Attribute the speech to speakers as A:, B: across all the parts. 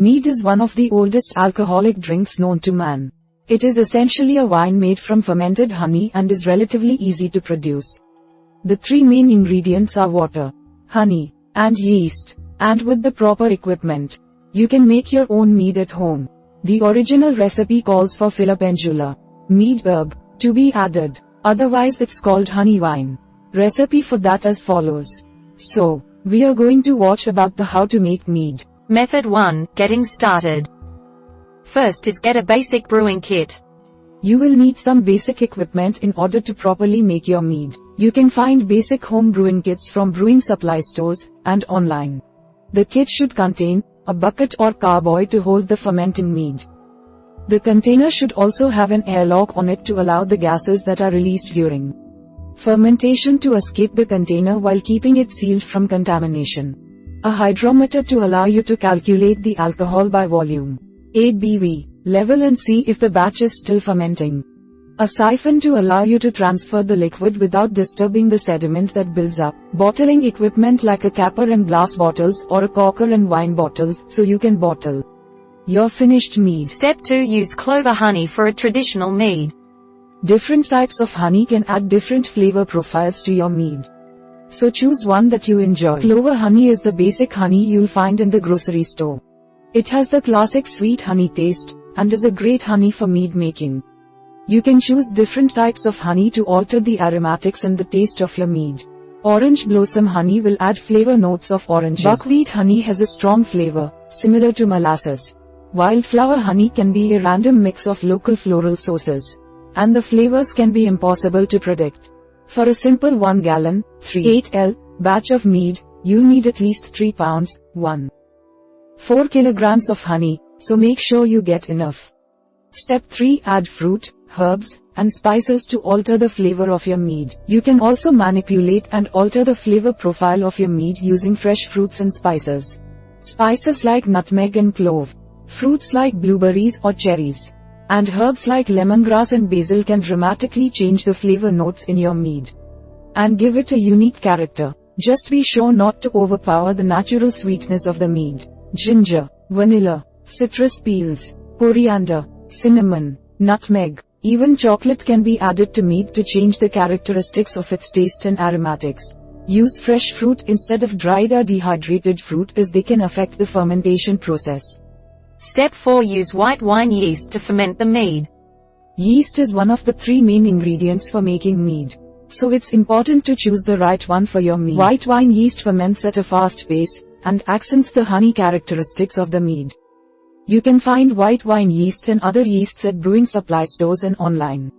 A: Mead is one of the oldest alcoholic drinks known to man. It is essentially a wine made from fermented honey and is relatively easy to produce. The three main ingredients are water, honey, and yeast, and with the proper equipment, you can make your own mead at home. The original recipe calls for filipendula, mead herb, to be added, otherwise it's called honey wine. Recipe for that as follows. So, we are going to watch about the how to make mead.
B: Method 1, getting started. First is get a basic brewing kit.
A: You will need some basic equipment in order to properly make your mead. You can find basic home brewing kits from brewing supply stores, and online. The kit should contain a bucket or carboy to hold the fermenting mead. The container should also have an airlock on it to allow the gases that are released during fermentation to escape the container while keeping it sealed from contamination. A hydrometer to allow you to calculate the alcohol by volume, ABV, level and see if the batch is still fermenting. A siphon to allow you to transfer the liquid without disturbing the sediment that builds up. Bottling equipment like a capper and glass bottles or a corker and wine bottles so you can bottle your finished mead.
B: Step 2, use clover honey for a traditional mead.
A: Different types of honey can add different flavor profiles to your mead. So choose one that you enjoy. Clover honey is the basic honey you'll find in the grocery store. It has the classic sweet honey taste, and is a great honey for mead making. You can choose different types of honey to alter the aromatics and the taste of your mead. Orange blossom honey will add flavor notes of oranges. Buckwheat honey has a strong flavor, similar to molasses. Wildflower honey can be a random mix of local floral sources, and the flavors can be impossible to predict. For a simple 1 gallon, 3/8L, batch of mead, you'll need at least 3 pounds, 1.4 kilograms of honey, so make sure you get enough. Step 3, add fruit, herbs, and spices to alter the flavor of your mead. You can also manipulate and alter the flavor profile of your mead using fresh fruits and spices. Spices like nutmeg and clove, fruits like blueberries or cherries, and herbs like lemongrass and basil can dramatically change the flavor notes in your mead and give it a unique character. Just be sure not to overpower the natural sweetness of the mead. Ginger, vanilla, citrus peels, coriander, cinnamon, nutmeg, even chocolate can be added to mead to change the characteristics of its taste and aromatics. Use fresh fruit instead of dried or dehydrated fruit as they can affect the fermentation process.
B: Step 4, use white wine yeast to ferment the mead.
A: Yeast is one of the 3 main ingredients for making mead, so it's important to choose the right one for your mead. White wine yeast ferments at a fast pace, and accents the honey characteristics of the mead. You can find white wine yeast and other yeasts at brewing supply stores and online.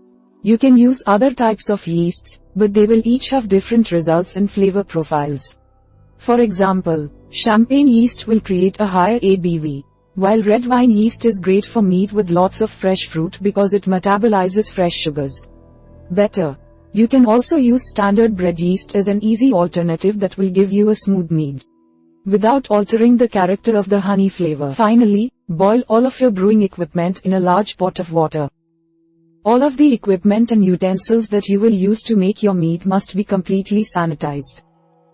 A: You can use other types of yeasts, but they will each have different results and flavor profiles. For example, champagne yeast will create a higher ABV, while red wine yeast is great for mead with lots of fresh fruit because it metabolizes fresh sugars better. You can also use standard bread yeast as an easy alternative that will give you a smooth mead without altering the character of the honey flavor. Finally, boil all of your brewing equipment in a large pot of water. All of the equipment and utensils that you will use to make your mead must be completely sanitized.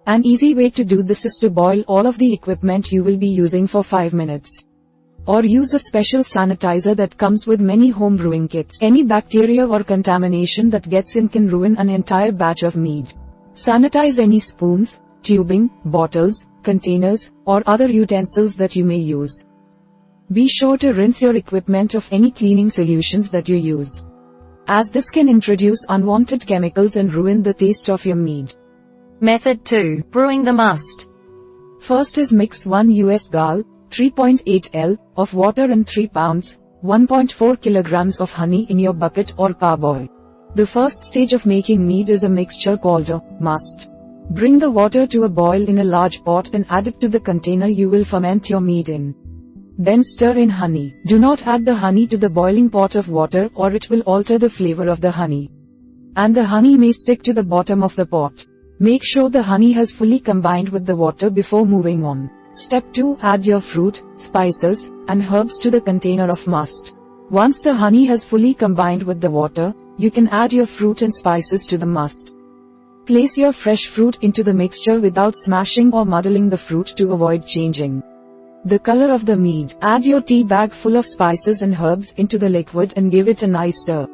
A: An easy way to do this is to boil all of the equipment you will be using for 5 minutes. Or use a special sanitizer that comes with many home brewing kits. Any bacteria or contamination that gets in can ruin an entire batch of mead. Sanitize any spoons, tubing, bottles, containers, or other utensils that you may use. Be sure to rinse your equipment of any cleaning solutions that you use, as this can introduce unwanted chemicals and ruin the taste of your mead.
B: Method 2, brewing the must.
A: First is mix 1 US gall, 3.8L, of water and 3 pounds, 1.4 kilograms of honey in your bucket or carboy. The first stage of making mead is a mixture called a must. Bring the water to a boil in a large pot and add it to the container you will ferment your mead in. Then stir in honey. Do not add the honey to the boiling pot of water or it will alter the flavor of the honey, and the honey may stick to the bottom of the pot. Make sure the honey has fully combined with the water before moving on. Step 2, add your fruit, spices, and herbs to the container of must. Once the honey has fully combined with the water, you can add your fruit and spices to the must. Place your fresh fruit into the mixture without smashing or muddling the fruit to avoid changing The color of the mead. Add your tea bag full of spices and herbs into the liquid and give it a nice stir.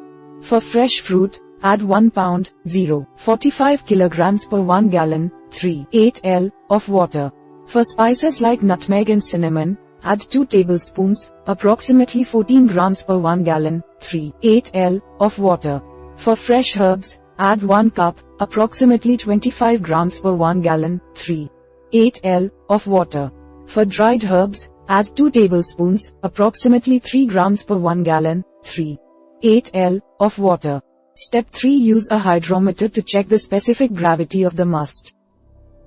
A: For fresh fruit, add 1 pound, 0.45 kilograms per 1 gallon, 3.8 L, of water. For spices like nutmeg and cinnamon, add 2 tablespoons, approximately 14 grams per 1 gallon, 3.8 L, of water. For fresh herbs, add 1 cup, approximately 25 grams per 1 gallon, 3.8 L, of water. For dried herbs, add 2 tablespoons, approximately 3 grams per 1 gallon, 3.8 L, of water. Step 3. Use a hydrometer to check the specific gravity of the must.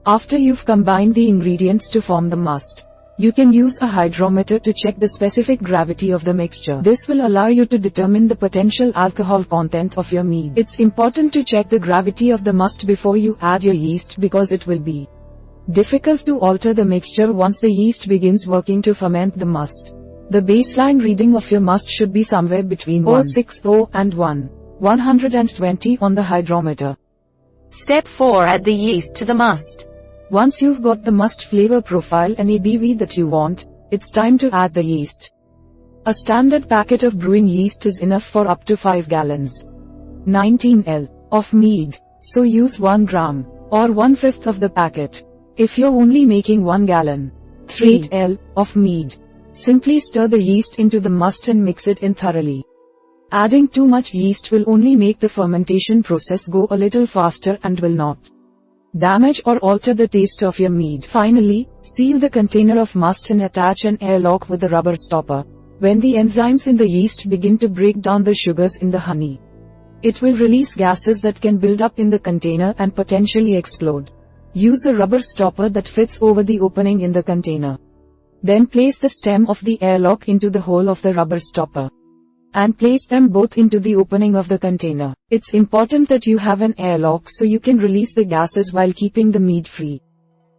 A: After you've combined the ingredients to form the must, you can use a hydrometer to check the specific gravity of the mixture. This will allow you to determine the potential alcohol content of your mead. It's important to check the gravity of the must before you add your yeast because it will be difficult to alter the mixture once the yeast begins working to ferment the must. The baseline reading of your must should be somewhere between 0.60 and 120 on the hydrometer.
B: Step 4. Add the yeast to the must.
A: Once you've got the must flavor profile and ABV that you want, it's time to add the yeast. A standard packet of brewing yeast is enough for up to 5 gallons. 19 L of mead, so use 1 gram, or 1/5 of the packet. If you're only making 1 gallon, 3 L of mead, simply stir the yeast into the must and mix it in thoroughly. Adding too much yeast will only make the fermentation process go a little faster and will not damage or alter the taste of your mead. Finally, seal the container of must and attach an airlock with a rubber stopper. When the enzymes in the yeast begin to break down the sugars in the honey, it will release gases that can build up in the container and potentially explode. Use a rubber stopper that fits over the opening in the container. Then place the stem of the airlock into the hole of the rubber stopper, and place them both into the opening of the container. It's important that you have an airlock so you can release the gases while keeping the mead free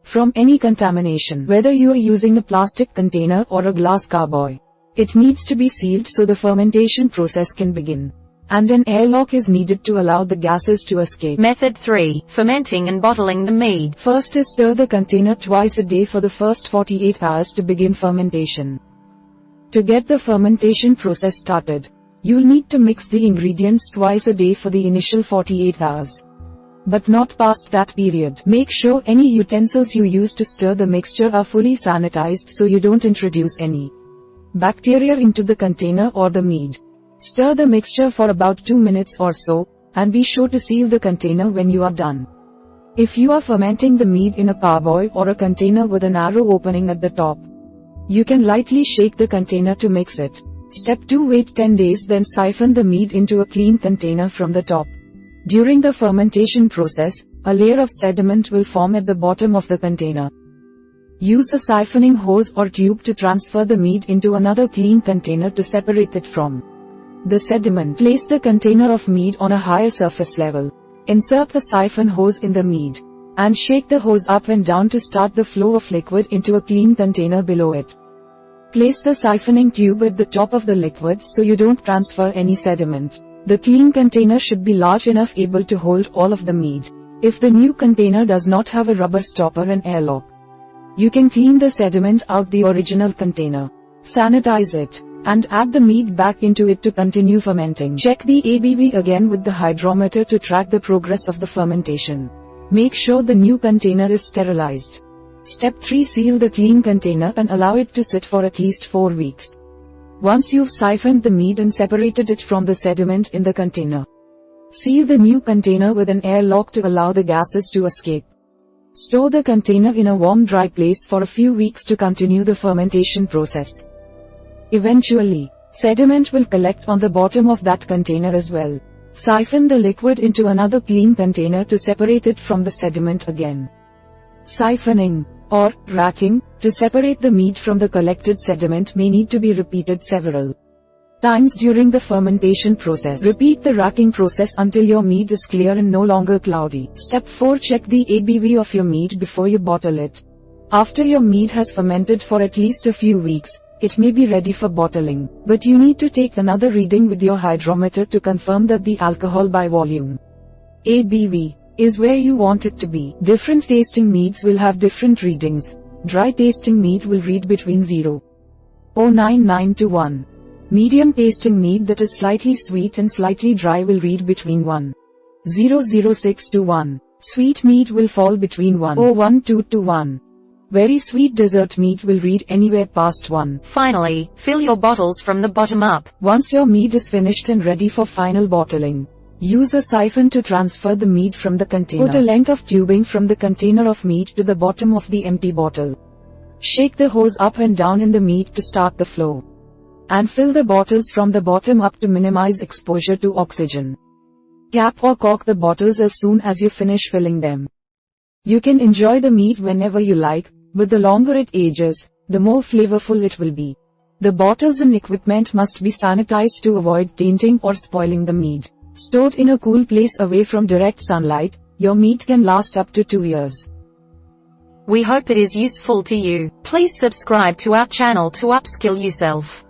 A: from any contamination. Whether you are using a plastic container or a glass carboy, it needs to be sealed so the fermentation process can begin. And an airlock is needed to allow the gases to escape.
B: Method 3. Fermenting and bottling the mead.
A: First is stir the container twice a day for the first 48 hours to begin fermentation. To get the fermentation process started, you'll need to mix the ingredients twice a day for the initial 48 hours. But not past that period. Make sure any utensils you use to stir the mixture are fully sanitized so you don't introduce any bacteria into the container or the mead. Stir the mixture for about 2 minutes or so, and be sure to seal the container when you are done. If you are fermenting the mead in a carboy or a container with a narrow opening at the top, you can lightly shake the container to mix it. Step 2. Wait 10 days, then siphon the mead into a clean container from the top. During the fermentation process, a layer of sediment will form at the bottom of the container. Use a siphoning hose or tube to transfer the mead into another clean container to separate it from the sediment. Place the container of mead on a higher surface level. Insert the siphon hose in the mead, and shake the hose up and down to start the flow of liquid into a clean container below it. Place the siphoning tube at the top of the liquid so you don't transfer any sediment. The clean container should be large enough able to hold all of the mead. If the new container does not have a rubber stopper and airlock, you can clean the sediment out the original container. Sanitize it, and add the mead back into it to continue fermenting. Check the ABV again with the hydrometer to track the progress of the fermentation. Make sure the new container is sterilized. Step 3. Seal the clean container and allow it to sit for at least 4 weeks. Once you've siphoned the mead and separated it from the sediment in the container, seal the new container with an airlock to allow the gases to escape. Store the container in a warm, dry place for a few weeks to continue the fermentation process. Eventually, sediment will collect on the bottom of that container as well. Siphon the liquid into another clean container to separate it from the sediment again. Siphoning, or racking, to separate the mead from the collected sediment may need to be repeated several times during the fermentation process. Repeat the racking process until your mead is clear and no longer cloudy. Step 4. Check the ABV of your mead before you bottle it. After your mead has fermented for at least a few weeks, it may be ready for bottling, but you need to take another reading with your hydrometer to confirm that the alcohol by volume ABV is where you want it to be. Different tasting meads will have different readings, Dry tasting mead will read between 0.099 to 1. Medium tasting mead that is slightly sweet and slightly dry will read between 1.006 to 1. Sweet mead will fall between 1.012 to 1. Very sweet dessert mead will read anywhere past 1.
B: Finally, fill your bottles from the bottom up.
A: Once your mead is finished and ready for final bottling, use a siphon to transfer the mead from the container. Put a length of tubing from the container of mead to the bottom of the empty bottle. Shake the hose up and down in the mead to start the flow. And fill the bottles from the bottom up to minimize exposure to oxygen. Cap or cork the bottles as soon as you finish filling them. You can enjoy the mead whenever you like, but the longer it ages, the more flavorful it will be. The bottles and equipment must be sanitized to avoid tainting or spoiling the mead. Stored in a cool place away from direct sunlight, your mead can last up to 2 years.
B: We hope it is useful to you. Please subscribe to our channel to upskill yourself.